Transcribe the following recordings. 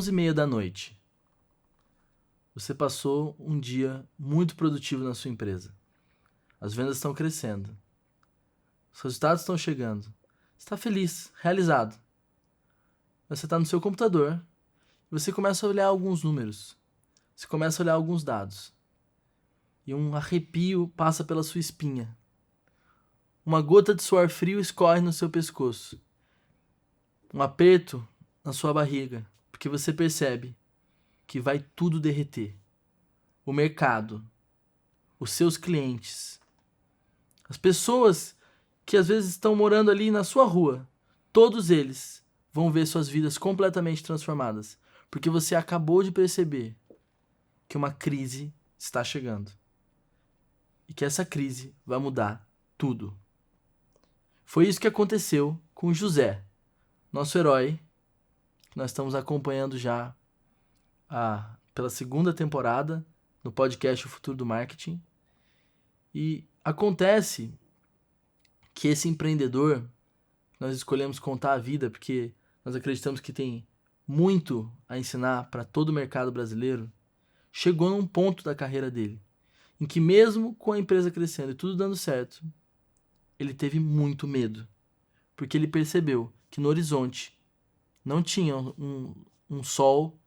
11h30 da noite. Você passou um dia muito produtivo na sua empresa. As vendas estão crescendo. Os resultados estão chegando. Você está feliz, realizado. Você está no seu computador e você começa a olhar alguns números. Você começa a olhar alguns dados. E um arrepio passa pela sua espinha. Uma gota de suor frio escorre no seu pescoço. Um aperto na sua barriga, porque você percebe que vai tudo derreter. O mercado, os seus clientes, as pessoas que às vezes estão morando ali na sua rua, todos eles vão ver suas vidas completamente transformadas, porque você acabou de perceber que uma crise está chegando e que essa crise vai mudar tudo. Foi isso que aconteceu com José, nosso herói, que nós estamos acompanhando já pela segunda temporada no podcast O Futuro do Marketing. E acontece que esse empreendedor, nós escolhemos contar a vida porque nós acreditamos que tem muito a ensinar para todo o mercado brasileiro, chegou num ponto da carreira dele, em que mesmo com a empresa crescendo e tudo dando certo, ele teve muito medo, porque ele percebeu que no horizonte não tinha um sol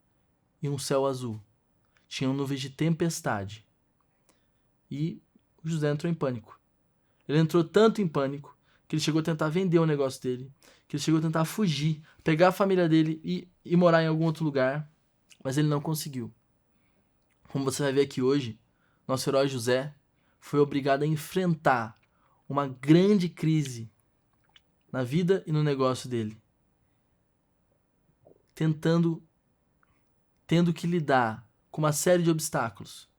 e um céu azul. Tinham nuvens de tempestade. E o José entrou em pânico. Ele entrou tanto em pânico que ele chegou a tentar vender o negócio dele, que ele chegou a tentar fugir, pegar a família dele e morar em algum outro lugar, mas ele não conseguiu. Como você vai ver aqui hoje, nosso herói José foi obrigado a enfrentar uma grande crise na vida e no negócio dele, tendo que lidar com uma série de obstáculos,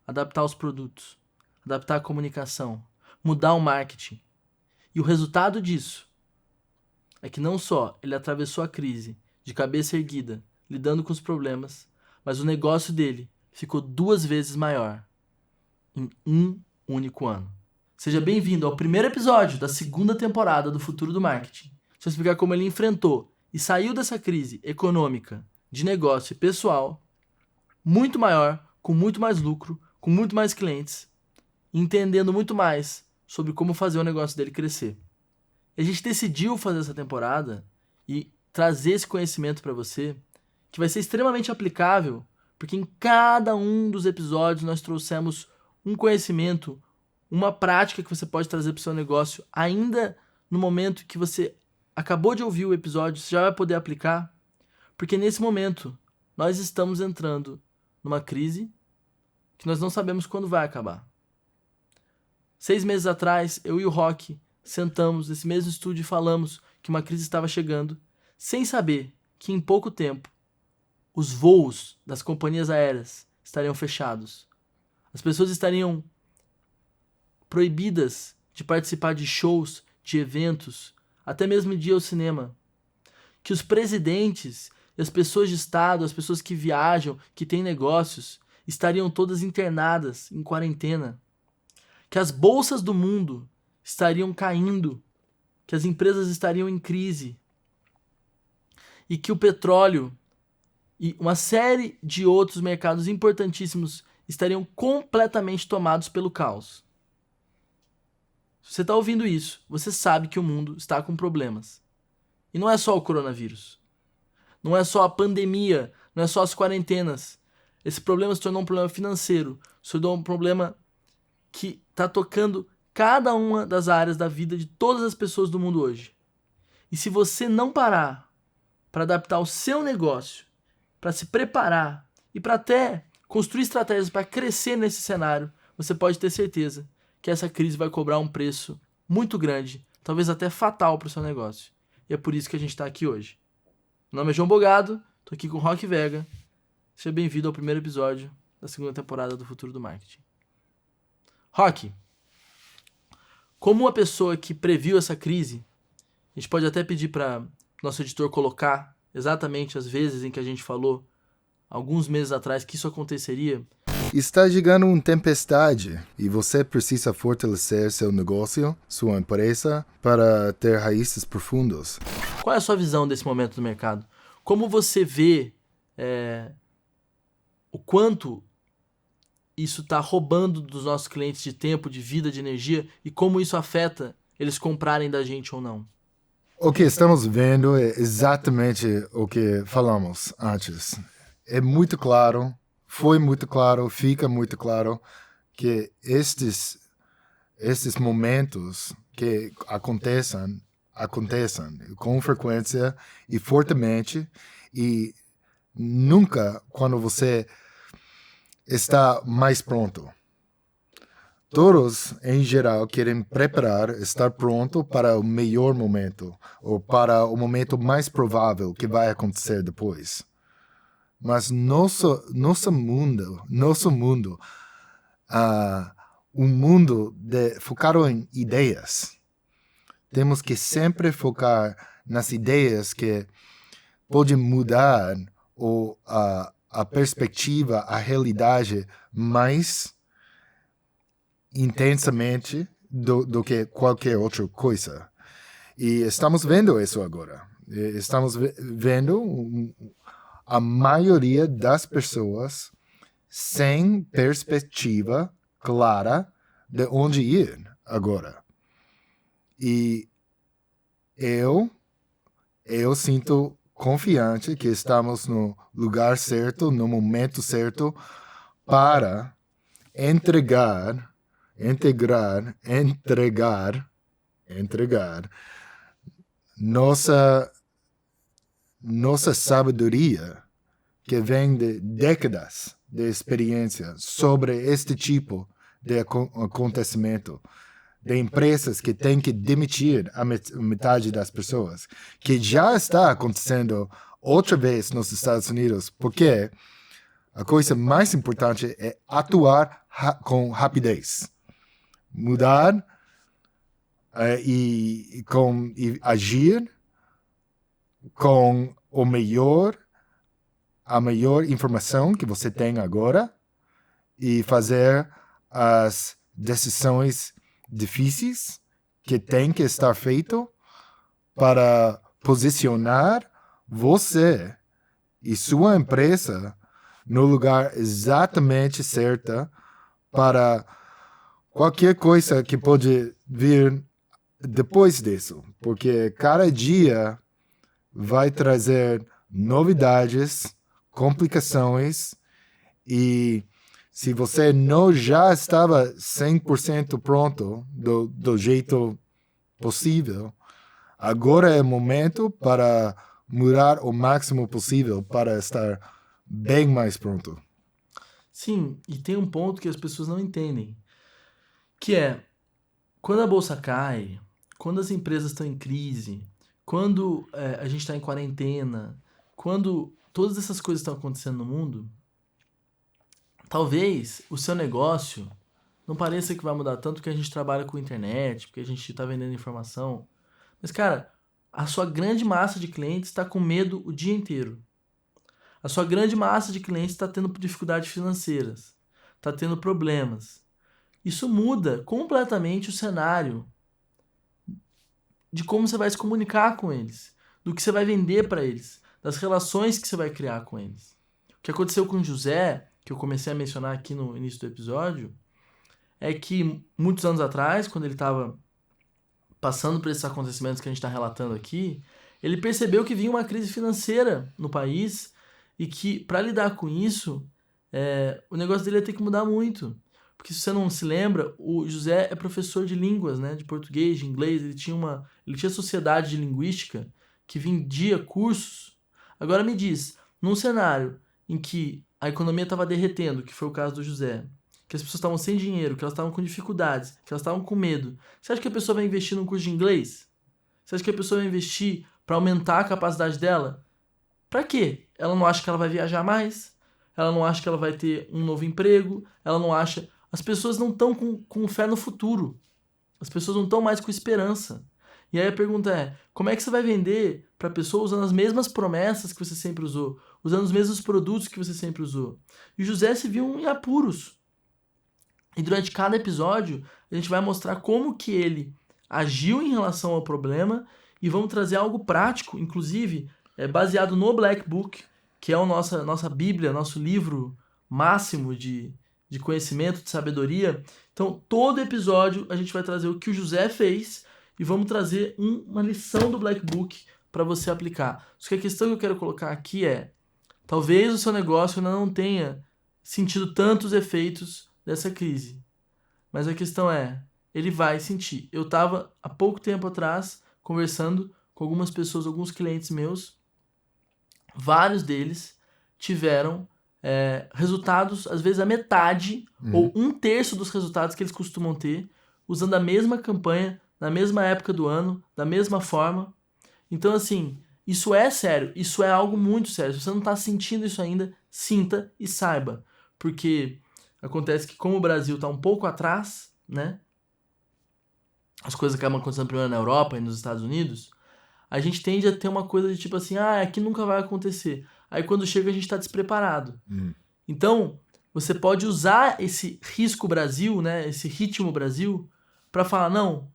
adaptar os produtos, adaptar a comunicação, mudar o marketing. E o resultado disso é que não só ele atravessou a crise de cabeça erguida, lidando com os problemas, mas o negócio dele ficou 2 vezes maior em um único ano. Seja bem-vindo ao primeiro episódio da segunda temporada do Futuro do Marketing. Deixa eu explicar como ele enfrentou e saiu dessa crise econômica, de negócio e pessoal, muito maior, com muito mais lucro, com muito mais clientes, entendendo muito mais sobre como fazer o negócio dele crescer. E a gente decidiu fazer essa temporada e trazer esse conhecimento para você, que vai ser extremamente aplicável, porque em cada um dos episódios nós trouxemos um conhecimento, uma prática que você pode trazer para o seu negócio ainda no momento que você acabou de ouvir o episódio, você já vai poder aplicar, porque nesse momento nós estamos entrando numa crise que nós não sabemos quando vai acabar. 6 meses atrás, eu e o Rock sentamos nesse mesmo estúdio e falamos que uma crise estava chegando, sem saber que em pouco tempo os voos das companhias aéreas estariam fechados. As pessoas estariam proibidas de participar de shows, de eventos, até mesmo de ir ao cinema. Que os presidentes e as pessoas de Estado, as pessoas que viajam, que têm negócios, estariam todas internadas em quarentena. Que as bolsas do mundo estariam caindo, que as empresas estariam em crise. E que o petróleo e uma série de outros mercados importantíssimos estariam completamente tomados pelo caos. Se você está ouvindo isso, você sabe que o mundo está com problemas. E não é só o coronavírus. Não é só a pandemia, não é só as quarentenas. Esse problema se tornou um problema financeiro, se tornou um problema que está tocando cada uma das áreas da vida de todas as pessoas do mundo hoje. E se você não parar para adaptar o seu negócio, para se preparar e para até construir estratégias para crescer nesse cenário, você pode ter certeza que essa crise vai cobrar um preço muito grande, talvez até fatal para o seu negócio. E é por isso que a gente está aqui hoje. Meu nome é João Bogado, estou aqui com o Rock Vega. Seja bem-vindo ao primeiro episódio da segunda temporada do Futuro do Marketing. Rock, como uma pessoa que previu essa crise, a gente pode até pedir para nosso editor colocar exatamente as vezes em que a gente falou, alguns meses atrás, que isso aconteceria. Está chegando uma tempestade e você precisa fortalecer seu negócio, sua empresa, para ter raízes profundas. Qual é a sua visão desse momento do mercado? Como você vê o quanto isso está roubando dos nossos clientes de tempo, de vida, de energia, e como isso afeta eles comprarem da gente ou não. O que estamos vendo é exatamente o que falamos antes. É muito claro, foi muito claro, fica muito claro que estes momentos que acontecem com frequência e fortemente, e nunca quando você está mais pronto. Todos, em geral, querem estar pronto para o melhor momento, ou para o momento mais provável que vai acontecer depois. Mas nosso mundo, um mundo focado em ideias. Temos que sempre focar nas ideias que podem mudar a perspectiva, a realidade mais intensamente do que qualquer outra coisa. E estamos vendo isso agora. Estamos vendo a maioria das pessoas sem perspectiva clara de onde ir agora. E eu sinto confiante que estamos no lugar certo, no momento certo, para entregar nossa sabedoria que vem de décadas de experiência sobre este tipo de acontecimento, de empresas que têm que demitir a metade das pessoas, que já está acontecendo outra vez nos Estados Unidos, porque a coisa mais importante é atuar com rapidez. Mudar e agir com a melhor informação que você tem agora e fazer as decisões difíceis que tem que estar feito para posicionar você e sua empresa no lugar exatamente certo para qualquer coisa que pode vir depois disso, porque cada dia vai trazer novidades, complicações, e se você não já estava 100% pronto do jeito possível, agora é o momento para mudar o máximo possível para estar bem mais pronto. Sim, e tem um ponto que as pessoas não entendem, que é, quando a bolsa cai, quando as empresas estão em crise, quando a gente está em quarentena, quando todas essas coisas estão acontecendo no mundo, talvez o seu negócio não pareça que vai mudar tanto porque a gente trabalha com internet, porque a gente está vendendo informação. Mas, cara, a sua grande massa de clientes está com medo o dia inteiro. A sua grande massa de clientes está tendo dificuldades financeiras, está tendo problemas. Isso muda completamente o cenário de como você vai se comunicar com eles, do que você vai vender para eles, das relações que você vai criar com eles. O que aconteceu com o José, que eu comecei a mencionar aqui no início do episódio, é que muitos anos atrás, quando ele estava passando por esses acontecimentos que a gente está relatando aqui, ele percebeu que vinha uma crise financeira no país e que, para lidar com isso, o negócio dele ia ter que mudar muito. Porque se você não se lembra, o José é professor de línguas, né? De português, de inglês, ele tinha sociedade de linguística que vendia cursos. Agora me diz, num cenário em que a economia estava derretendo, que foi o caso do José, que as pessoas estavam sem dinheiro, que elas estavam com dificuldades, que elas estavam com medo, você acha que a pessoa vai investir num curso de inglês? Você acha que a pessoa vai investir para aumentar a capacidade dela? Para quê? Ela não acha que ela vai viajar mais? Ela não acha que ela vai ter um novo emprego? Ela não acha... As pessoas não estão com fé no futuro. As pessoas não estão mais com esperança. E aí a pergunta é, como é que você vai vender para a pessoa usando as mesmas promessas que você sempre usou? Usando os mesmos produtos que você sempre usou? E o José se viu em apuros. E durante cada episódio, a gente vai mostrar como que ele agiu em relação ao problema e vamos trazer algo prático, inclusive baseado no Black Book, que é a nossa Bíblia, nosso livro máximo de conhecimento, de sabedoria. Então, todo episódio a gente vai trazer o que o José fez e vamos trazer uma lição do Black Book para você aplicar. Só que a questão que eu quero colocar aqui é, talvez o seu negócio ainda não tenha sentido tantos efeitos dessa crise. Mas a questão é, ele vai sentir. Eu estava há pouco tempo atrás conversando com algumas pessoas, alguns clientes meus. Vários deles tiveram resultados, às vezes a metade ou 1/3 dos resultados que eles costumam ter, usando a mesma campanha, na mesma época do ano, da mesma forma. Então, assim, isso é sério, isso é algo muito sério. Se você não está sentindo isso ainda, sinta e saiba. Porque acontece que como o Brasil está um pouco atrás, né? As coisas acabam acontecendo primeiro na Europa e nos Estados Unidos, a gente tende a ter uma coisa de tipo assim, aqui nunca vai acontecer. Aí quando chega a gente está despreparado. Então, você pode usar esse risco Brasil, né? Esse ritmo Brasil, para falar, não,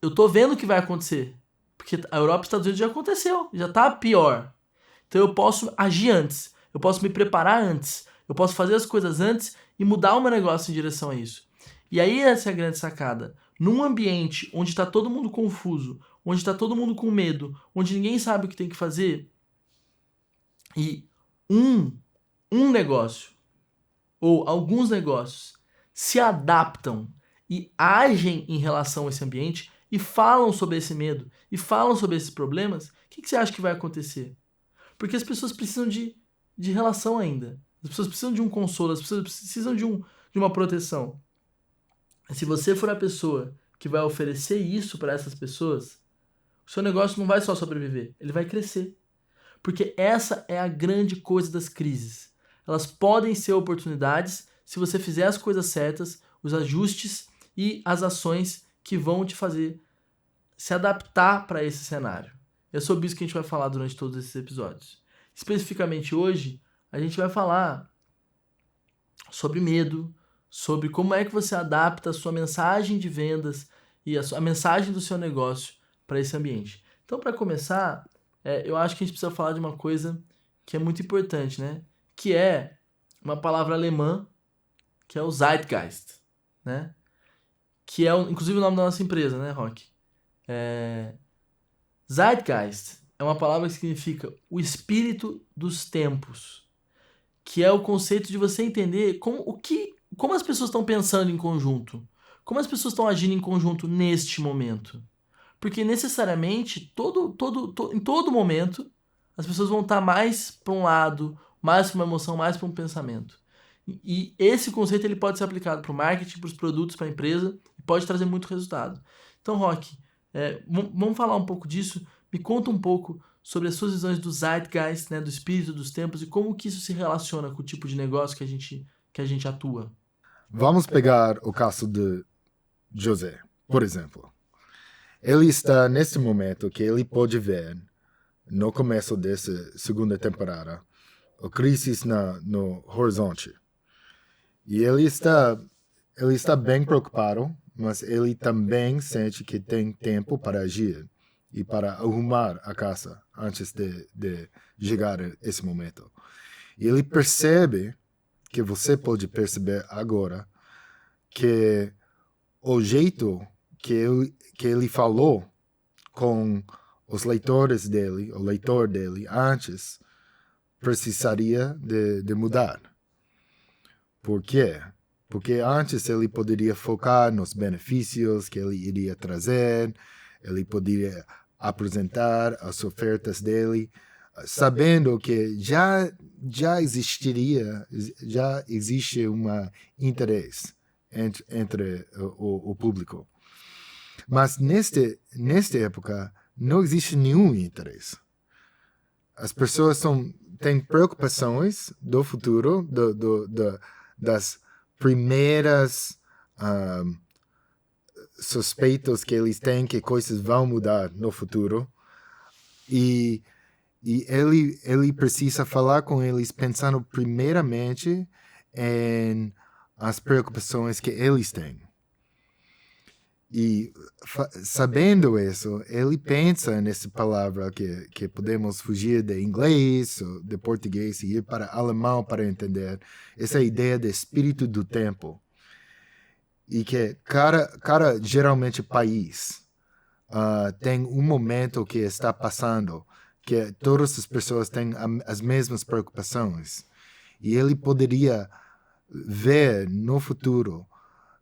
eu tô vendo o que vai acontecer. Porque a Europa e os Estados Unidos já aconteceu, já tá pior. Então eu posso agir antes, eu posso me preparar antes, eu posso fazer as coisas antes e mudar o meu negócio em direção a isso. E aí essa é a grande sacada. Num ambiente onde está todo mundo confuso, onde está todo mundo com medo, onde ninguém sabe o que tem que fazer, e um negócio ou alguns negócios se adaptam e agem em relação a esse ambiente e falam sobre esse medo e falam sobre esses problemas, o que você acha que vai acontecer? Porque as pessoas precisam de relação ainda. As pessoas precisam de um consolo, as pessoas precisam de uma proteção. Se você for a pessoa que vai oferecer isso para essas pessoas, o seu negócio não vai só sobreviver, ele vai crescer. Porque essa é a grande coisa das crises. Elas podem ser oportunidades se você fizer as coisas certas, os ajustes e as ações que vão te fazer se adaptar para esse cenário. É sobre isso que a gente vai falar durante todos esses episódios. Especificamente hoje, a gente vai falar sobre medo, sobre como é que você adapta a sua mensagem de vendas e a mensagem do seu negócio para esse ambiente. Então, para começar, eu acho que a gente precisa falar de uma coisa que é muito importante, né? Que é uma palavra alemã, que é o Zeitgeist, né? Que é, inclusive, o nome da nossa empresa, né, Rock? Zeitgeist é uma palavra que significa o espírito dos tempos, que é o conceito de você entender como as pessoas estão pensando em conjunto, como as pessoas estão agindo em conjunto neste momento. Porque necessariamente, em todo momento, as pessoas vão estar mais para um lado, mais para uma emoção, mais para um pensamento. E esse conceito ele pode ser aplicado para o marketing, para os produtos, para a empresa, e pode trazer muito resultado. Então, Rock, vamos falar um pouco disso. Me conta um pouco sobre as suas visões do Zeitgeist, né, do espírito dos tempos, e como que isso se relaciona com o tipo de negócio que a gente atua. Vamos pegar o caso de José, por exemplo. Ele está nesse momento que ele pode ver, no começo dessa segunda temporada, a crise no horizonte. E ele está bem preocupado, mas ele também sente que tem tempo para agir e para arrumar a casa antes de chegar a esse momento. E ele percebe, que você pode perceber agora, que o jeito que ele falou com os leitores dele, o leitor dele, antes, precisaria de mudar. Por quê? Porque antes ele poderia focar nos benefícios que ele iria trazer, ele poderia apresentar as ofertas dele, sabendo que já existe um interesse entre o público. Mas nesta época não existe nenhum interesse. As pessoas têm preocupações do futuro, das primeiras suspeitos que eles têm que coisas vão mudar no futuro. E ele precisa falar com eles pensando primeiramente em as preocupações que eles têm. E sabendo isso, ele pensa nessa palavra que podemos fugir de inglês, ou de português e ir para alemão para entender. Essa ideia de espírito do tempo. E que cada geralmente país tem um momento que está passando que todas as pessoas têm as mesmas preocupações. E ele poderia ver no futuro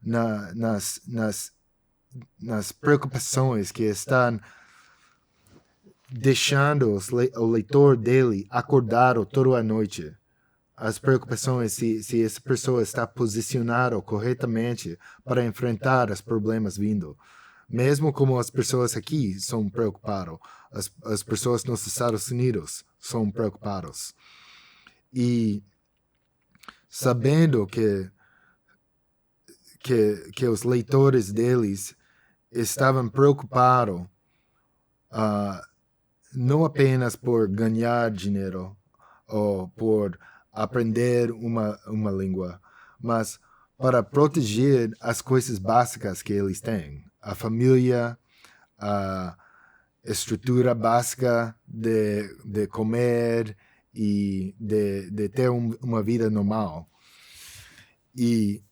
nas preocupações que estão deixando o leitor dele acordado toda a noite. As preocupações se essa pessoa está posicionada corretamente para enfrentar os problemas vindo. Mesmo como as pessoas aqui são preocupadas, as pessoas nos Estados Unidos são preocupadas. E sabendo que os leitores deles estavam preocupados não apenas por ganhar dinheiro ou por aprender uma língua, mas para proteger as coisas básicas que eles têm. A família, a estrutura básica de comer e de ter uma vida normal. E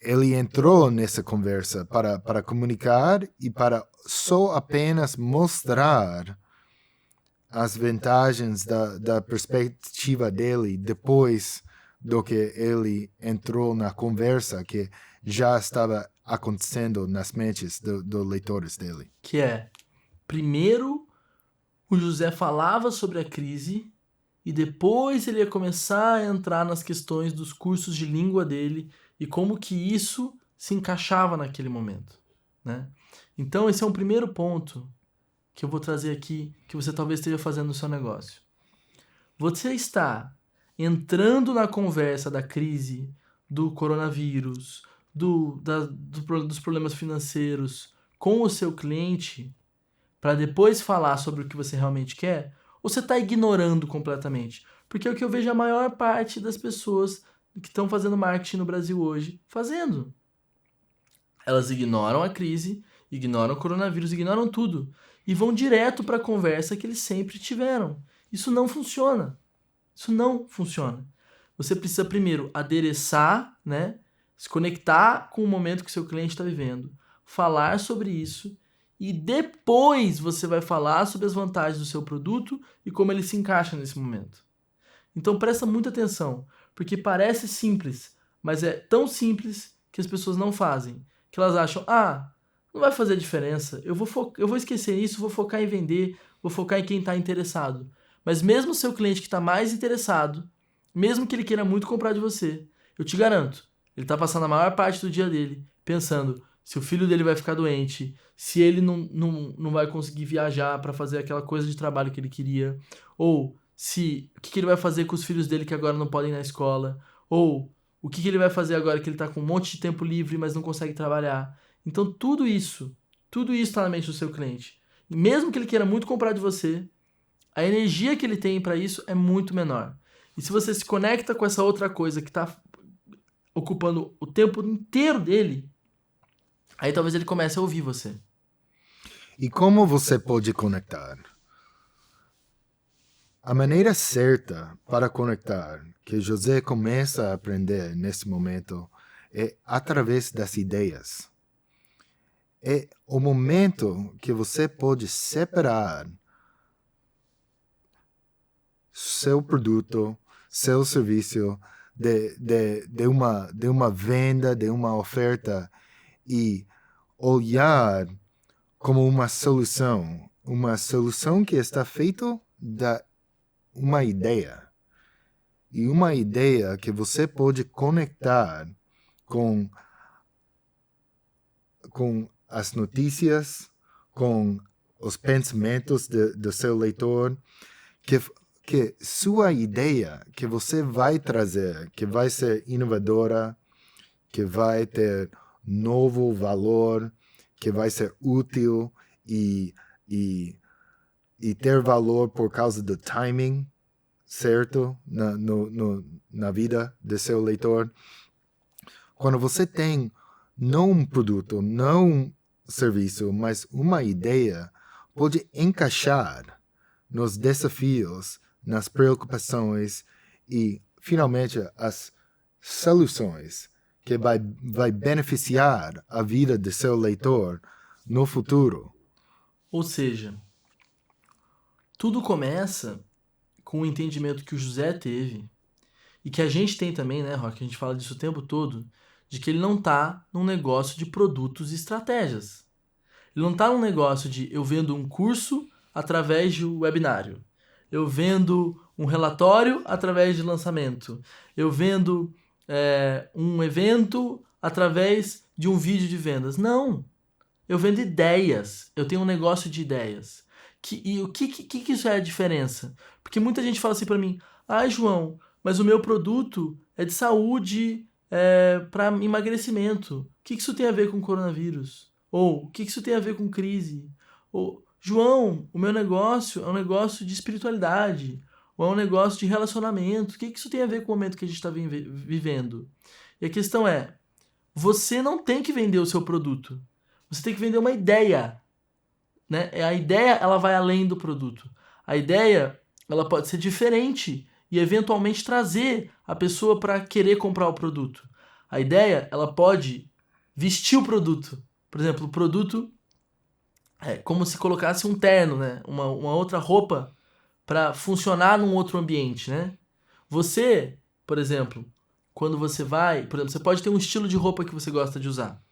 ele entrou nessa conversa para comunicar e para só apenas mostrar as vantagens da perspectiva dele depois do que ele entrou na conversa que já estava acontecendo nas mentes dos leitores dele. Que é, primeiro o José falava sobre a crise e depois ele ia começar a entrar nas questões dos cursos de língua dele e como que isso se encaixava naquele momento, né? Então esse é um primeiro ponto que eu vou trazer aqui, que você talvez esteja fazendo no seu negócio. Você está entrando na conversa da crise, do coronavírus, dos problemas financeiros com o seu cliente para depois falar sobre o que você realmente quer, ou você está ignorando completamente? Porque é o que eu vejo a maior parte das pessoas que estão fazendo marketing no Brasil hoje fazendo. Elas ignoram a crise, ignoram o coronavírus, ignoram tudo e vão direto para a conversa que eles sempre tiveram. Isso não funciona. Isso não funciona. Você precisa primeiro adereçar, né? Se conectar com o momento que seu cliente está vivendo, falar sobre isso e depois você vai falar sobre as vantagens do seu produto e como ele se encaixa nesse momento. Então presta muita atenção, porque parece simples, mas é tão simples que as pessoas não fazem. Que elas acham, não vai fazer diferença, eu vou esquecer isso, vou focar em vender, vou focar em quem está interessado. Mas mesmo o seu cliente que está mais interessado, mesmo que ele queira muito comprar de você, eu te garanto, ele está passando a maior parte do dia dele pensando se o filho dele vai ficar doente, se ele não vai conseguir viajar para fazer aquela coisa de trabalho que ele queria, ou o que ele vai fazer com os filhos dele que agora não podem ir na escola, ou o que ele vai fazer agora que ele está com um monte de tempo livre, mas não consegue trabalhar. Então tudo isso está na mente do seu cliente. E mesmo que ele queira muito comprar de você, a energia que ele tem para isso é muito menor. E se você se conecta com essa outra coisa que está ocupando o tempo inteiro dele, aí talvez ele comece a ouvir você. E como você pode conectar? A maneira certa para conectar, que José começa a aprender nesse momento, é através das ideias. É o momento que você pode separar seu produto, seu serviço de uma venda, de uma oferta e olhar como uma solução que está feita da uma ideia. E uma ideia que você pode conectar com as notícias, com os pensamentos do seu leitor, que sua ideia que você vai trazer, que vai ser inovadora, que vai ter novo valor, que vai ser útil e ter valor por causa do timing certo na vida do seu leitor. Quando você tem não um produto, não um serviço, mas uma ideia pode encaixar nos desafios, nas preocupações e, finalmente, as soluções que vai beneficiar a vida de seu leitor no futuro. Ou seja, tudo começa com o entendimento que o José teve e que a gente tem também, né, Rock? A gente fala disso o tempo todo, de que ele não está num negócio de produtos e estratégias. Ele não está num negócio de eu vendo um curso através de um webinário. Eu vendo um relatório através de lançamento. Eu vendo um evento através de um vídeo de vendas. Não. Eu vendo ideias. Eu tenho um negócio de ideias. E o que isso é a diferença? Porque muita gente fala assim pra mim, João, mas o meu produto é de saúde, para emagrecimento. O que isso tem a ver com coronavírus? Ou o que isso tem a ver com crise? Ou, João, o meu negócio é um negócio de espiritualidade. Ou é um negócio de relacionamento. O que isso tem a ver com o momento que a gente está vivendo? E a questão é, você não tem que vender o seu produto. Você tem que vender uma ideia, né? A ideia, ela vai além do produto. A ideia, ela pode ser diferente e eventualmente trazer a pessoa para querer comprar o produto. A ideia, ela pode vestir o produto. Por exemplo, o produto é como se colocasse um terno, né? Uma outra roupa para funcionar num outro ambiente, né? Você, por exemplo, quando você vai, por exemplo, você pode ter um estilo de roupa que você gosta de usar.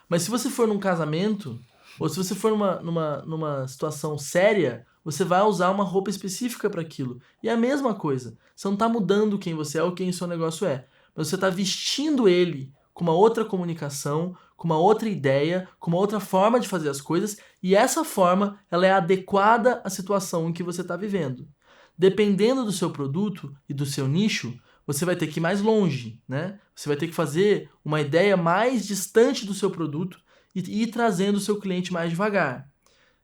Mas se você for num casamento, ou se você for numa situação séria, você vai usar uma roupa específica para aquilo. E é a mesma coisa. Você não está mudando quem você é ou quem o seu negócio é. Mas você está vestindo ele com uma outra comunicação, com uma outra ideia, com uma outra forma de fazer as coisas. E essa forma, ela é adequada à situação em que você está vivendo. Dependendo do seu produto e do seu nicho, você vai ter que ir mais longe, né? Você vai ter que fazer uma ideia mais distante do seu produto e ir trazendo o seu cliente mais devagar.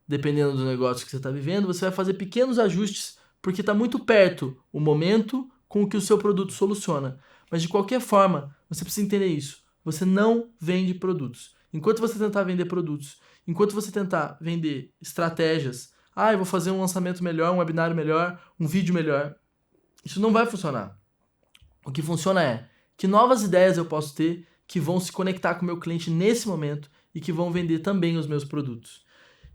Dependendo do negócio que você está vivendo, você vai fazer pequenos ajustes porque está muito perto o momento com o que o seu produto soluciona. Mas de qualquer forma, você precisa entender isso. Você não vende produtos. Enquanto você tentar vender produtos, enquanto você tentar vender estratégias, eu vou fazer um lançamento melhor, um webinário melhor, um vídeo melhor, isso não vai funcionar. O que funciona é que novas ideias eu posso ter que vão se conectar com o meu cliente nesse momento e que vão vender também os meus produtos.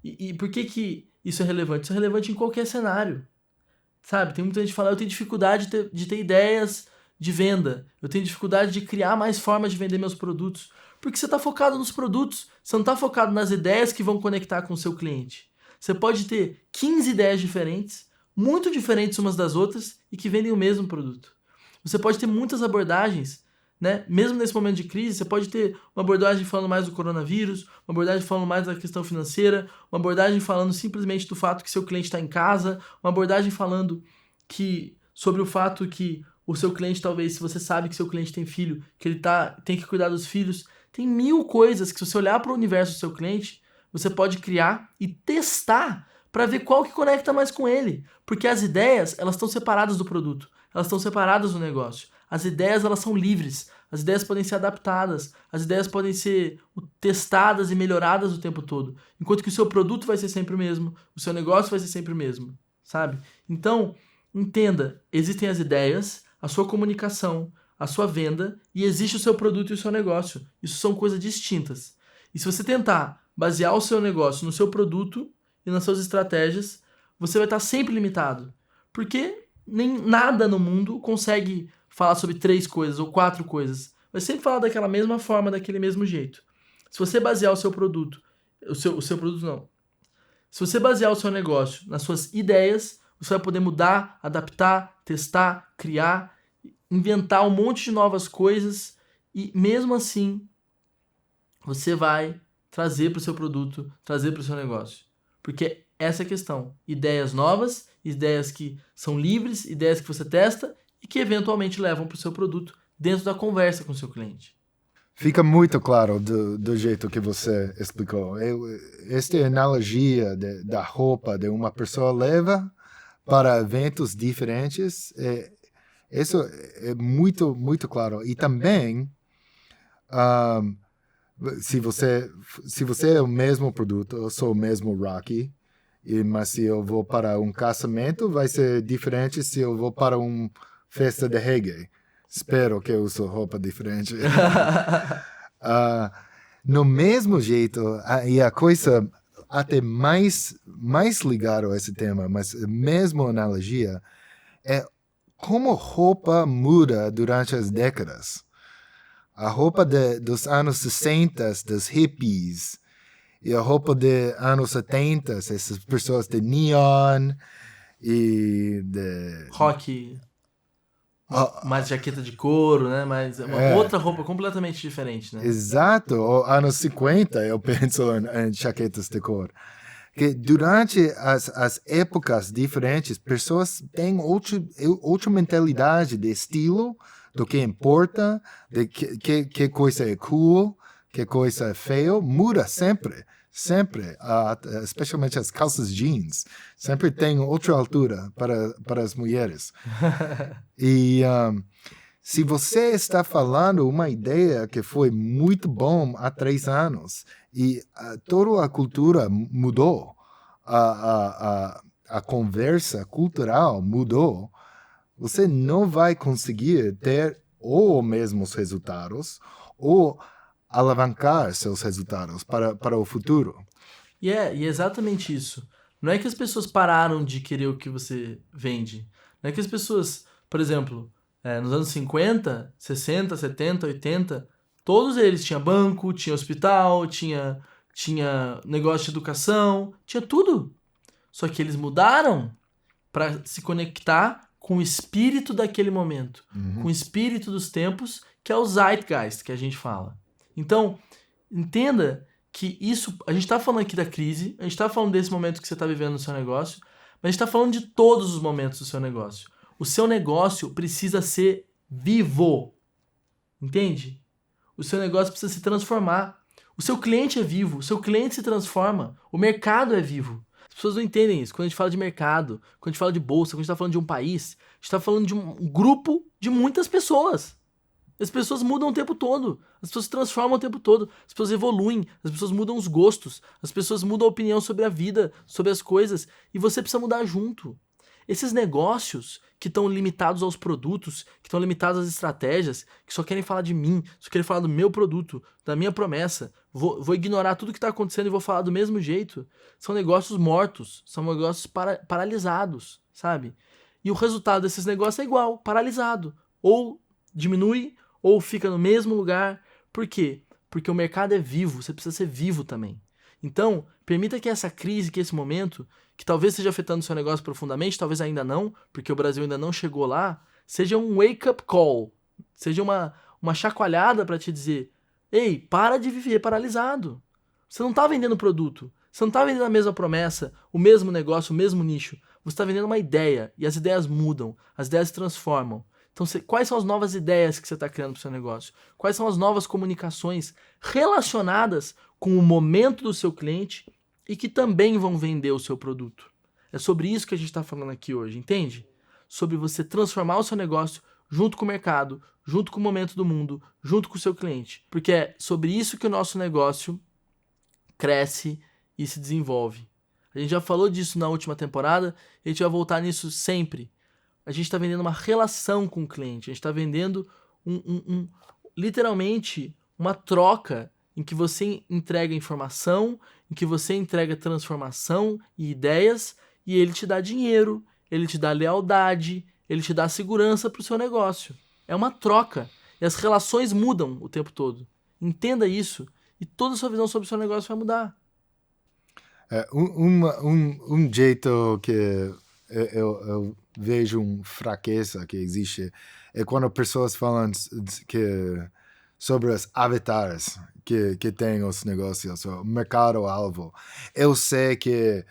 E por que isso é relevante? Isso é relevante em qualquer cenário. Sabe? Tem muita gente que fala, eu tenho dificuldade de ter ideias de venda. Eu tenho dificuldade de criar mais formas de vender meus produtos. Porque você está focado nos produtos. Você não está focado nas ideias que vão conectar com o seu cliente. Você pode ter 15 ideias diferentes, muito diferentes umas das outras, e que vendem o mesmo produto. Você pode ter muitas abordagens, né? Mesmo nesse momento de crise, você pode ter uma abordagem falando mais do coronavírus, uma abordagem falando mais da questão financeira, uma abordagem falando simplesmente do fato que seu cliente está em casa, uma abordagem falando sobre o fato que o seu cliente, talvez, se você sabe que seu cliente tem filho, que ele tem que cuidar dos filhos. Tem 1000 coisas que, se você olhar para o universo do seu cliente, você pode criar e testar para ver qual que conecta mais com ele. Porque as ideias, elas estão separadas do produto. Elas estão separadas do negócio. As ideias, elas são livres. As ideias podem ser adaptadas. As ideias podem ser testadas e melhoradas o tempo todo. Enquanto que o seu produto vai ser sempre o mesmo. O seu negócio vai ser sempre o mesmo. Sabe? Então, entenda. Existem as ideias, a sua comunicação, a sua venda, e existe o seu produto e o seu negócio. Isso são coisas distintas. E se você tentar basear o seu negócio no seu produto e nas suas estratégias, você vai estar sempre limitado. Porque nem nada no mundo consegue falar sobre 3 coisas ou 4 coisas. Vai sempre falar daquela mesma forma, daquele mesmo jeito. Se você basear o seu produto, o seu produto não. Se você basear o seu negócio nas suas ideias, você vai poder mudar, adaptar, testar, criar, inventar um monte de novas coisas e mesmo assim você vai trazer para o seu produto, trazer para o seu negócio. Porque essa é a questão. Ideias novas, ideias que são livres, ideias que você testa e que eventualmente levam para o seu produto dentro da conversa com o seu cliente. Fica muito claro do jeito que você explicou. Esta analogia da roupa de uma pessoa leva para eventos diferentes, isso é muito, muito claro. E também, Se você é o mesmo produto, eu sou o mesmo Rocky, mas se eu vou para um casamento, vai ser diferente se eu vou para uma festa de reggae. Espero que eu use roupa diferente. No mesmo jeito, e a coisa até mais ligada a esse tema, mas a mesma analogia, é como roupa muda durante as décadas. A roupa dos anos 60, dos hippies, e a roupa dos anos 70, essas pessoas de neon e de... Rock, mais jaqueta de couro, né? Mas é uma outra roupa completamente diferente, né? Exato. Ou anos 50, eu penso em jaquetas de couro. Que durante as épocas diferentes, pessoas têm outra mentalidade de estilo, do que importa, de que coisa é cool, que coisa é feio, muda sempre. Sempre, especialmente as calças jeans, sempre tem outra altura para as mulheres. E se você está falando uma ideia que foi muito bom há 3 anos e toda a cultura mudou, a conversa cultural mudou, você não vai conseguir ter ou os mesmos resultados ou alavancar seus resultados para o futuro. E é exatamente isso. Não é que as pessoas pararam de querer o que você vende. Não é que as pessoas, por exemplo, nos anos 50, 60, 70, 80, todos eles tinham banco, tinha hospital, tinha negócio de educação, tinha tudo. Só que eles mudaram para se conectar com o espírito daquele momento, com o espírito dos tempos, que é o Zeitgeist que a gente fala. Então, entenda que isso, a gente está falando aqui da crise, a gente está falando desse momento que você está vivendo no seu negócio, mas a gente está falando de todos os momentos do seu negócio. O seu negócio precisa ser vivo, entende? O seu negócio precisa se transformar. O seu cliente é vivo, o seu cliente se transforma, o mercado é vivo. As pessoas não entendem isso. Quando a gente fala de mercado, quando a gente fala de bolsa, quando a gente está falando de um país, a gente está falando de um grupo de muitas pessoas. As pessoas mudam o tempo todo. As pessoas se transformam o tempo todo. As pessoas evoluem. As pessoas mudam os gostos. As pessoas mudam a opinião sobre a vida, sobre as coisas. E você precisa mudar junto. Esses negócios que estão limitados aos produtos, que estão limitados às estratégias, que só querem falar de mim, só querem falar do meu produto, da minha promessa, vou ignorar tudo que está acontecendo e vou falar do mesmo jeito, são negócios mortos, são negócios paralisados, sabe? E o resultado desses negócios é igual, paralisado. Ou diminui, ou fica no mesmo lugar. Por quê? Porque o mercado é vivo, você precisa ser vivo também. Então, permita que essa crise, que esse momento, que talvez esteja afetando o seu negócio profundamente, talvez ainda não, porque o Brasil ainda não chegou lá, seja um wake-up call, seja uma chacoalhada para te dizer: ei, para de viver paralisado. Você não está vendendo produto, você não está vendendo a mesma promessa, o mesmo negócio, o mesmo nicho. Você está vendendo uma ideia, e as ideias mudam, as ideias se transformam. Então, quais são as novas ideias que você está criando para o seu negócio? Quais são as novas comunicações relacionadas com o momento do seu cliente e que também vão vender o seu produto? É sobre isso que a gente está falando aqui hoje, entende? Sobre você transformar o seu negócio junto com o mercado, junto com o momento do mundo, junto com o seu cliente. Porque é sobre isso que o nosso negócio cresce e se desenvolve. A gente já falou disso na última temporada e a gente vai voltar nisso sempre. A gente está vendendo uma relação com o cliente. A gente está vendendo literalmente uma troca em que você entrega informação, em que você entrega transformação e ideias, e ele te dá dinheiro, ele te dá lealdade, ele te dá segurança para o seu negócio. É uma troca. E as relações mudam o tempo todo. Entenda isso e toda a sua visão sobre o seu negócio vai mudar. Um jeito que eu vejo uma fraqueza que existe é quando pessoas falam sobre os avatares que tem os negócios, o mercado-alvo. Eu sei que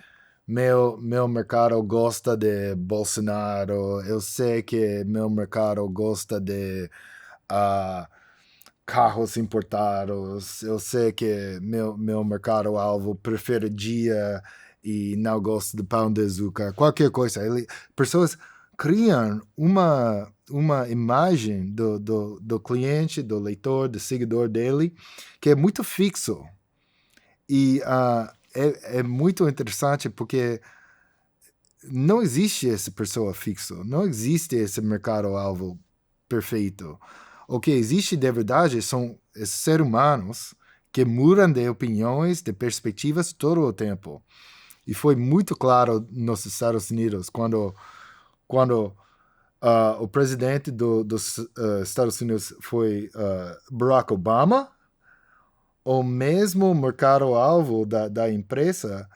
meu mercado gosta de Bolsonaro, eu sei que meu mercado gosta de carros importados, eu sei que meu mercado-alvo prefere dia e não gosta de pão de açúcar, qualquer coisa. Pessoas criam uma imagem do cliente, do leitor, do seguidor dele, que é muito fixo. E é muito interessante porque não existe essa pessoa fixa, não existe esse mercado-alvo perfeito. O que existe de verdade são esses seres humanos que mudam de opiniões, de perspectivas todo o tempo. E foi muito claro nos Estados Unidos quando o presidente dos Estados Unidos foi Barack Obama, o mesmo mercado-alvo da empresa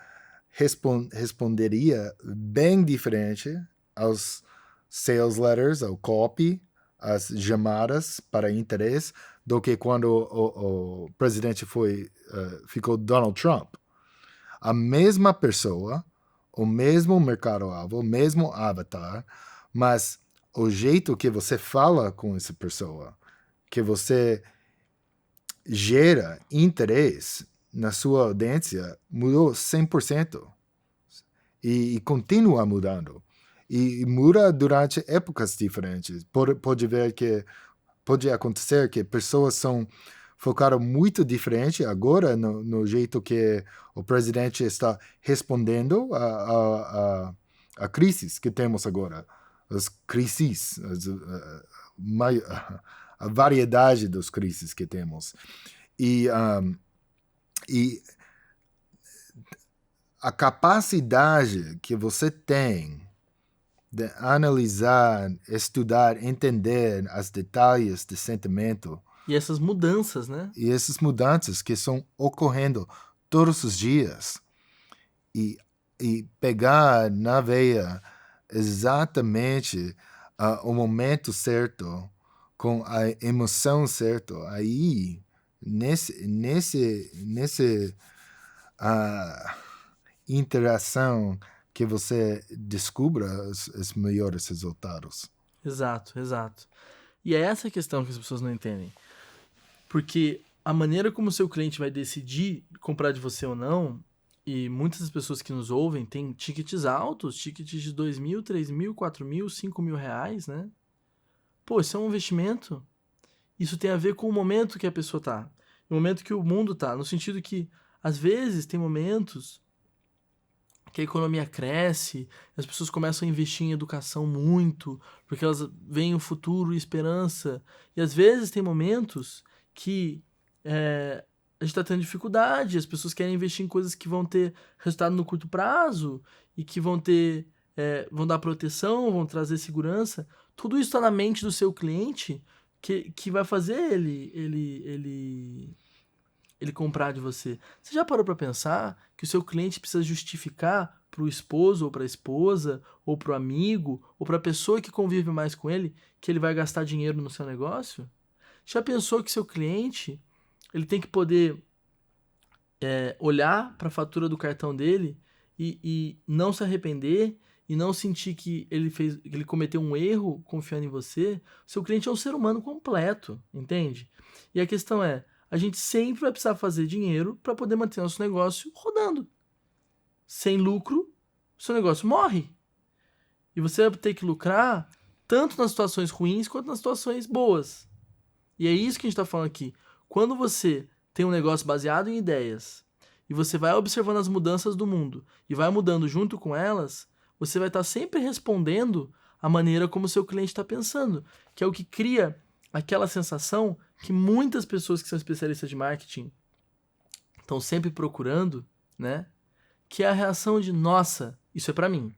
responderia bem diferente aos sales letters, ao copy, às chamadas para interesse, do que quando o presidente ficou Donald Trump. A mesma pessoa, o mesmo mercado-alvo, o mesmo avatar, mas o jeito que você fala com essa pessoa, que você gera interesse na sua audiência, mudou 100%. E continua mudando. E muda durante épocas diferentes. Pode acontecer que pessoas focaram muito diferente agora no jeito que o presidente está respondendo a crises que temos agora. As crises, a variedade das crises que temos. E a capacidade que você tem de analisar, estudar, entender os detalhes de sentimento. E essas mudanças, né? E essas mudanças que estão ocorrendo todos os dias. E pegar na veia exatamente o momento certo, com a emoção certa. Aí, nesse interação que você descubra os melhores resultados. Exato, exato. E é essa a questão que as pessoas não entendem. Porque a maneira como o seu cliente vai decidir comprar de você ou não, e muitas das pessoas que nos ouvem têm tickets altos, tickets de 2 mil, 3 mil, 4 mil, 5 mil reais, né? Pô, isso é um investimento. Isso tem a ver com o momento que a pessoa tá. O momento que o mundo tá. No sentido que, às vezes, tem momentos que a economia cresce, as pessoas começam a investir em educação muito, porque elas veem o futuro e esperança. E às vezes tem momentos que a gente está tendo dificuldade, as pessoas querem investir em coisas que vão ter resultado no curto prazo e que vão dar proteção, vão trazer segurança. Tudo isso está na mente do seu cliente que vai fazer ele comprar de você. Você já parou para pensar que o seu cliente precisa justificar para o esposo ou para a esposa ou para o amigo ou para a pessoa que convive mais com ele que ele vai gastar dinheiro no seu negócio? Já pensou que seu cliente ele tem que poder olhar para a fatura do cartão dele e não se arrepender e não sentir que ele cometeu um erro confiando em você? Seu cliente é um ser humano completo, entende? E a questão é, a gente sempre vai precisar fazer dinheiro para poder manter nosso negócio rodando. Sem lucro, seu negócio morre. E você vai ter que lucrar tanto nas situações ruins quanto nas situações boas. E é isso que a gente está falando aqui. Quando você tem um negócio baseado em ideias e você vai observando as mudanças do mundo e vai mudando junto com elas, você vai estar sempre respondendo a maneira como o seu cliente está pensando, que é o que cria aquela sensação que muitas pessoas que são especialistas de marketing estão sempre procurando, né? Que é a reação de, nossa, isso é para mim.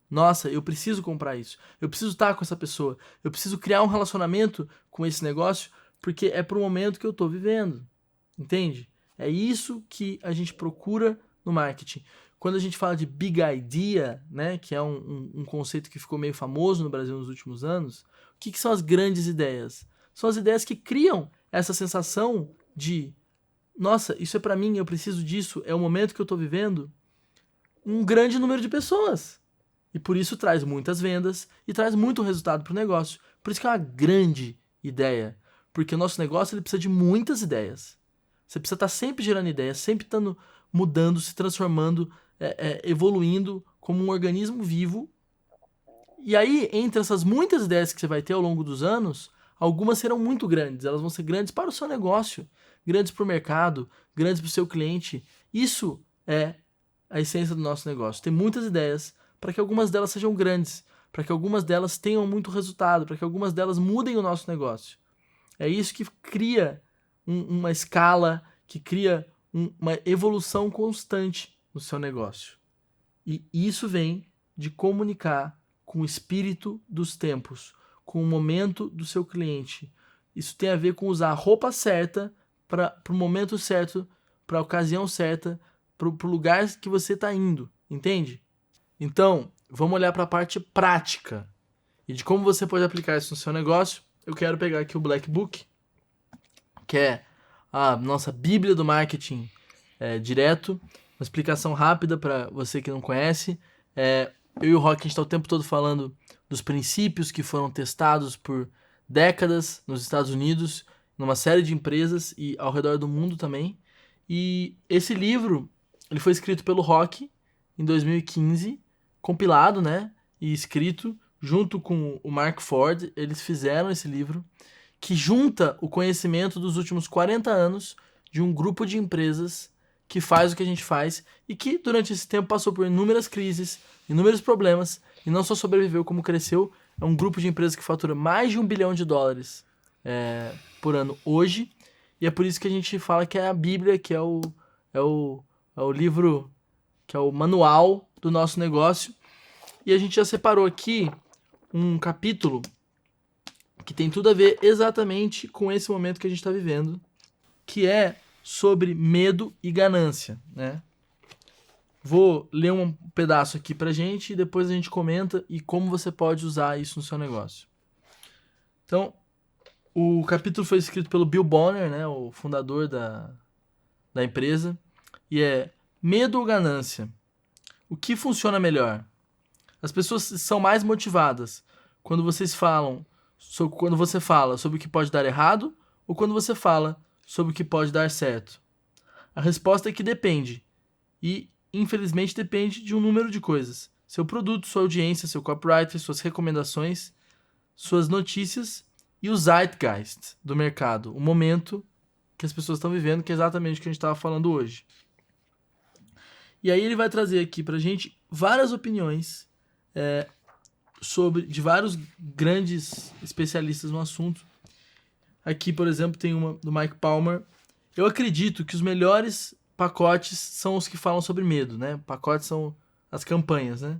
Nossa, eu preciso comprar isso. Eu preciso estar com essa pessoa. Eu preciso criar um relacionamento com esse negócio porque é pro momento que eu tô vivendo. Entende? É isso que a gente procura no marketing. Quando a gente fala de big idea, né, que é um conceito que ficou meio famoso no Brasil nos últimos anos, o que são as grandes ideias? São as ideias que criam essa sensação de, nossa, isso é pra mim, eu preciso disso, é o momento que eu tô vivendo, um grande número de pessoas. E por isso traz muitas vendas e traz muito resultado pro negócio. Por isso que é uma grande ideia. Porque o nosso negócio ele precisa de muitas ideias. Você precisa estar sempre gerando ideias, sempre estando mudando, se transformando, evoluindo como um organismo vivo E aí, entre essas muitas ideias que você vai ter ao longo dos anos, algumas serão muito grandes. Elas vão ser grandes para o seu negócio, grandes para o mercado, grandes para o seu cliente. Isso é a essência do nosso negócio. Tem muitas ideias para que algumas delas sejam grandes, para que algumas delas tenham muito resultado, para que algumas delas mudem o nosso negócio. É isso que cria uma escala, que cria uma evolução constante no seu negócio. E isso vem de comunicar com o espírito dos tempos, com o momento do seu cliente. Isso tem a ver com usar a roupa certa para o momento certo, para a ocasião certa, para o lugar que você está indo, entende? Então, vamos olhar para a parte prática e de como você pode aplicar isso no seu negócio. Eu quero pegar aqui o Black Book, que é a nossa Bíblia do Marketing direto, uma explicação rápida para você que não conhece. Eu e o Rock, a gente está o tempo todo falando dos princípios que foram testados por décadas nos Estados Unidos, numa série de empresas e ao redor do mundo também. E esse livro, ele foi escrito pelo Rock em 2015, compilado, né, e escrito junto com o Mark Ford. Eles fizeram esse livro que junta o conhecimento dos últimos 40 anos de um grupo de empresas que faz o que a gente faz e que durante esse tempo passou por inúmeras crises, inúmeros problemas e não só sobreviveu como cresceu. É um grupo de empresas que fatura mais de $1 bilhão por ano hoje, e é por isso que a gente fala que é a Bíblia, que é o livro, que é o manual do nosso negócio. E a gente já separou aqui um capítulo que tem tudo a ver exatamente com esse momento que a gente está vivendo, que é sobre medo e ganância, né? Vou ler um pedaço aqui pra gente e depois a gente comenta e como você pode usar isso no seu negócio. Então, o capítulo foi escrito pelo Bill Bonner, né, o fundador da empresa, e é medo ou ganância? O que funciona melhor? As pessoas são mais motivadas quando você fala sobre o que pode dar errado ou quando você fala sobre o que pode dar certo? A resposta é que depende. E, infelizmente, depende de um número de coisas. Seu produto, sua audiência, seu copywriter, suas recomendações, suas notícias e o zeitgeist do mercado, o momento que as pessoas estão vivendo, que é exatamente o que a gente estava falando hoje. E aí ele vai trazer aqui pra gente várias opiniões de vários grandes especialistas no assunto. Aqui, por exemplo, tem uma do Mike Palmer. Eu acredito que os melhores pacotes são os que falam sobre medo, né? Pacotes são as campanhas, né?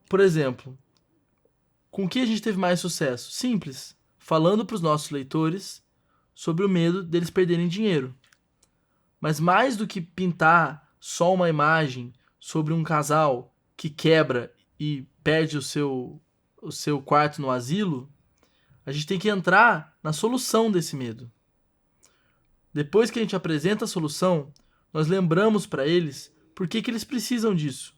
Por exemplo, com o que a gente teve mais sucesso? Simples. Falando para os nossos leitores sobre o medo deles perderem dinheiro. Mas mais do que pintar só uma imagem sobre um casal que quebra e perde o seu quarto no asilo, a gente tem que entrar na solução desse medo. Depois que a gente apresenta a solução, nós lembramos para eles por que eles precisam disso.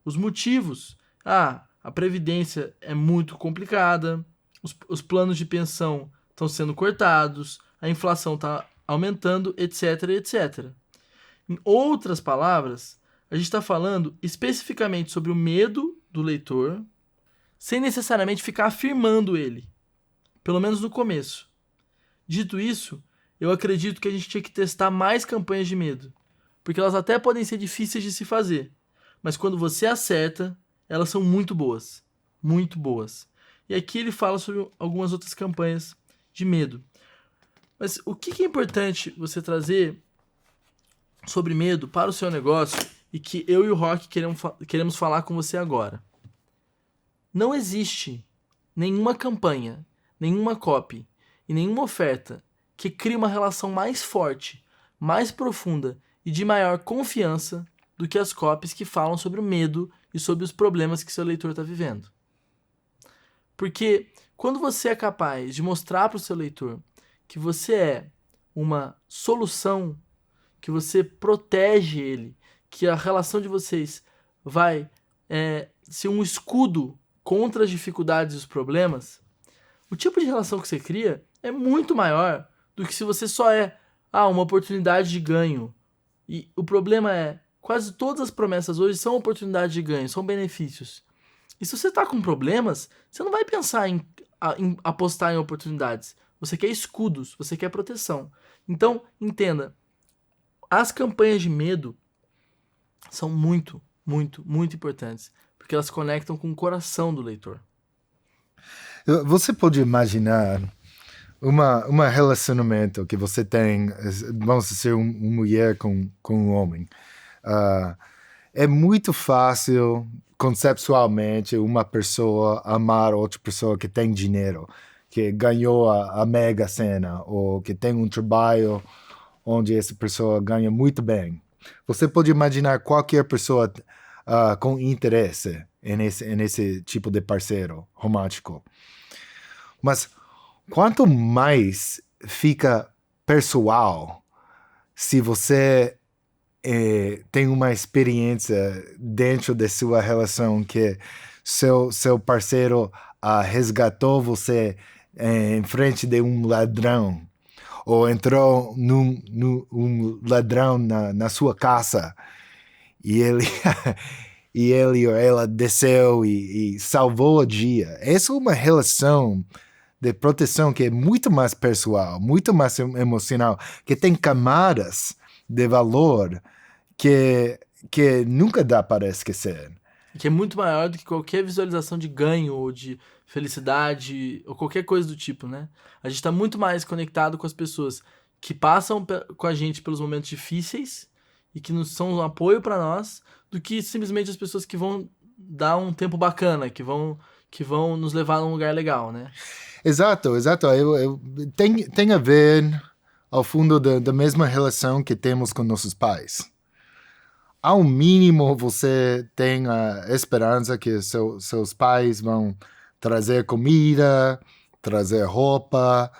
Os motivos. A previdência é muito complicada, os planos de pensão estão sendo cortados, a inflação está aumentando, etc, etc. Em outras palavras, a gente está falando especificamente sobre o medo do leitor, sem necessariamente ficar afirmando ele, pelo menos no começo. Dito isso, eu acredito que a gente tinha que testar mais campanhas de medo, porque elas até podem ser difíceis de se fazer, mas quando você acerta, elas são muito boas, muito boas. E aqui ele fala sobre algumas outras campanhas de medo. Mas o que é importante você trazer sobre medo para o seu negócio e que eu e o Rock queremos falar com você agora? Não existe nenhuma campanha, nenhuma copy e nenhuma oferta que crie uma relação mais forte, mais profunda e de maior confiança do que as copies que falam sobre o medo e sobre os problemas que seu leitor está vivendo. Porque quando você é capaz de mostrar para o seu leitor que você é uma solução, que você protege ele, que a relação de vocês vai ser um escudo contra as dificuldades e os problemas, o tipo de relação que você cria é muito maior do que se você só uma oportunidade de ganho. E o problema é, quase todas as promessas hoje são oportunidades de ganho, são benefícios. E se você está com problemas, você não vai pensar em apostar em oportunidades. Você quer escudos, você quer proteção. Então, entenda, as campanhas de medo são muito, muito, muito importantes, porque elas conectam com o coração do leitor. Você pode imaginar um relacionamento que você tem, vamos dizer, uma mulher com um homem. É muito fácil, conceptualmente, uma pessoa amar outra pessoa que tem dinheiro, que ganhou a Mega Sena, ou que tem um trabalho onde essa pessoa ganha muito bem. Você pode imaginar qualquer pessoa com interesse nesse tipo de parceiro romântico. Mas quanto mais fica pessoal, se você tem uma experiência dentro de sua relação que seu parceiro resgatou você em frente de um ladrão, ou entrou um ladrão na sua casa, e ele e ele ou ela desceu e salvou o dia. Essa é uma relação de proteção que é muito mais pessoal, muito mais emocional, que tem camadas de valor que nunca dá para esquecer. Que é muito maior do que qualquer visualização de ganho ou de felicidade ou qualquer coisa do tipo, né? A gente está muito mais conectado com as pessoas que passam com a gente pelos momentos difíceis e que nos são um apoio para nós, do que simplesmente as pessoas que vão dar um tempo bacana, que vão nos levar a um lugar legal, né? Exato. Tem a ver, ao fundo, da mesma relação que temos com nossos pais. Ao mínimo, você tem a esperança que seus pais vão trazer comida, trazer roupa,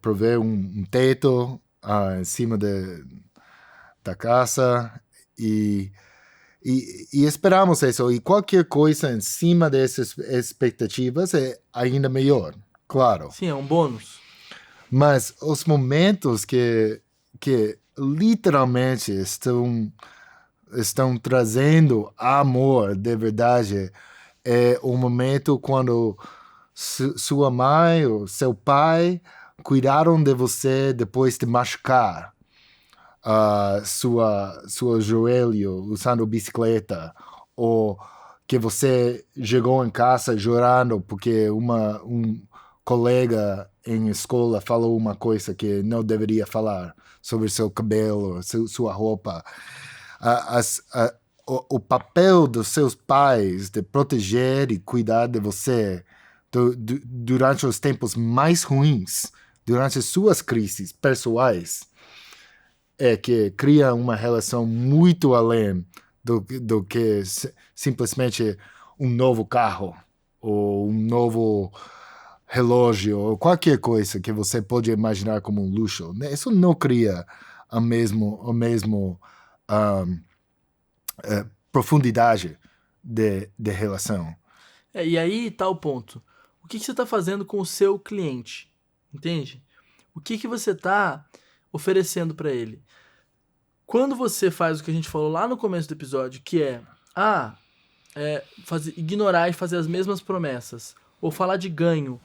prover um teto em cima da casa, e esperamos isso. E qualquer coisa em cima dessas expectativas é ainda melhor, claro. Sim, é um bônus. Mas os momentos que literalmente estão trazendo amor de verdade é o momento quando sua mãe ou seu pai cuidaram de você depois de machucar sua joelho usando bicicleta, ou que você chegou em casa chorando porque um colega em escola falou uma coisa que não deveria falar sobre seu cabelo, sua roupa. O papel dos seus pais de proteger e cuidar de você durante os tempos mais ruins, durante suas crises pessoais, é que cria uma relação muito além do que simplesmente um novo carro ou um novo relógio ou qualquer coisa que você pode imaginar como um luxo. Isso não cria a mesma profundidade de relação. E aí tá o ponto. O que você está fazendo com o seu cliente? Entende? O que você está oferecendo para ele? Quando você faz o que a gente falou lá no começo do episódio, que é ignorar e fazer as mesmas promessas, ou falar de ganho,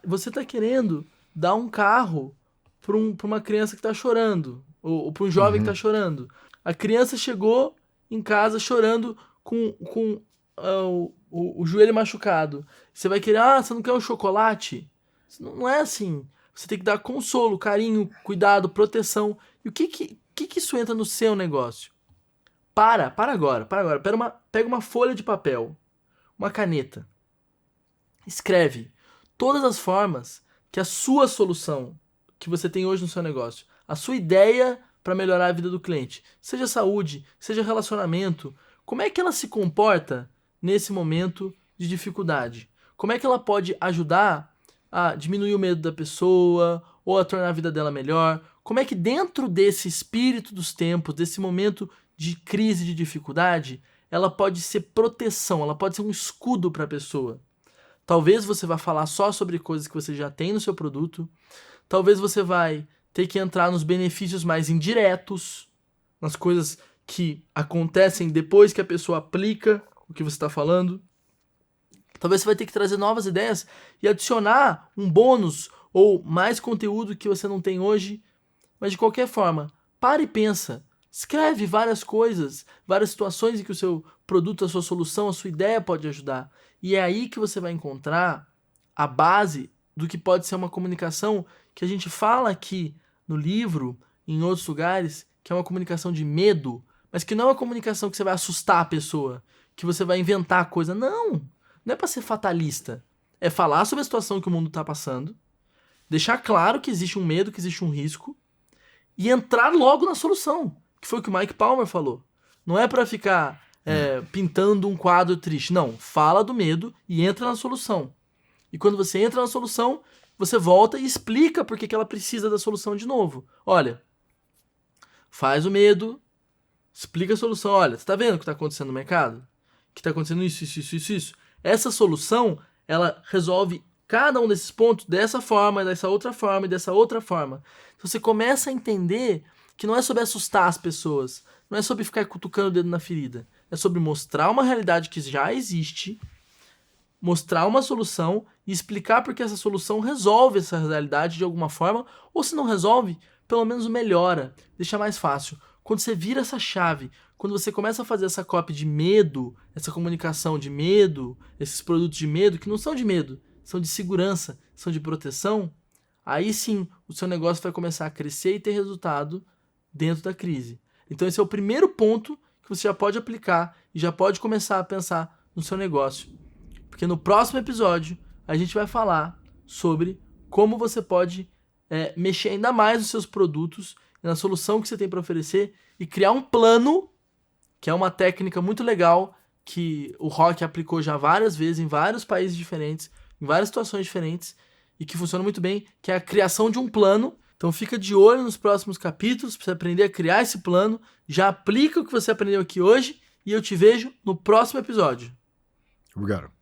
você está querendo dar um carro para uma criança que está chorando, ou para um jovem que está chorando. A criança chegou em casa chorando com o joelho machucado. Você vai querer, você não quer um chocolate? Não é assim. Você tem que dar consolo, carinho, cuidado, proteção. E o que isso entra no seu negócio? Para agora. Pega uma folha de papel, uma caneta. Escreve todas as formas que a sua solução que você tem hoje no seu negócio, a sua ideia para melhorar a vida do cliente, seja saúde, seja relacionamento, como é que ela se comporta nesse momento de dificuldade? Como é que ela pode ajudar a diminuir o medo da pessoa ou a tornar a vida dela melhor? Como é que dentro desse espírito dos tempos, desse momento de crise, de dificuldade, ela pode ser proteção, ela pode ser um escudo para a pessoa? Talvez você vá falar só sobre coisas que você já tem no seu produto, talvez você vai ter que entrar nos benefícios mais indiretos, nas coisas que acontecem depois que a pessoa aplica o que você está falando. Talvez você vai ter que trazer novas ideias e adicionar um bônus ou mais conteúdo que você não tem hoje. Mas de qualquer forma, para e pensa. Escreve várias coisas, várias situações em que o seu produto, a sua solução, a sua ideia pode ajudar. E é aí que você vai encontrar a base do que pode ser uma comunicação que a gente fala aqui no livro, em outros lugares, que é uma comunicação de medo, mas que não é uma comunicação que você vai assustar a pessoa, que você vai inventar coisa. Não é para ser fatalista. É falar sobre a situação que o mundo está passando, deixar claro que existe um medo, que existe um risco, e entrar logo na solução, que foi o que o Mike Palmer falou. Não é para ficar pintando um quadro triste. Não, fala do medo e entra na solução. E quando você entra na solução, você volta e explica por que ela precisa da solução de novo. Olha, faz o medo, explica a solução. Olha, você tá vendo o que está acontecendo no mercado? Que está acontecendo isso. Essa solução, ela resolve cada um desses pontos dessa forma, dessa outra forma e dessa outra forma. Então você começa a entender que não é sobre assustar as pessoas, não é sobre ficar cutucando o dedo na ferida. É sobre mostrar uma realidade que já existe, mostrar uma solução e explicar porque essa solução resolve essa realidade de alguma forma, ou se não resolve, pelo menos melhora, deixa mais fácil. Quando você vira essa chave, quando você começa a fazer essa copy de medo, essa comunicação de medo, esses produtos de medo, que não são de medo, são de segurança, são de proteção, aí sim o seu negócio vai começar a crescer e ter resultado dentro da crise. Então esse é o primeiro ponto que você já pode aplicar e já pode começar a pensar no seu negócio. Porque no próximo episódio a gente vai falar sobre como você pode mexer ainda mais nos seus produtos, na solução que você tem para oferecer e criar um plano, que é uma técnica muito legal que o Rock aplicou já várias vezes em vários países diferentes, em várias situações diferentes e que funciona muito bem, que é a criação de um plano. Então fica de olho nos próximos capítulos para você aprender a criar esse plano, já aplica o que você aprendeu aqui hoje e eu te vejo no próximo episódio. Obrigado.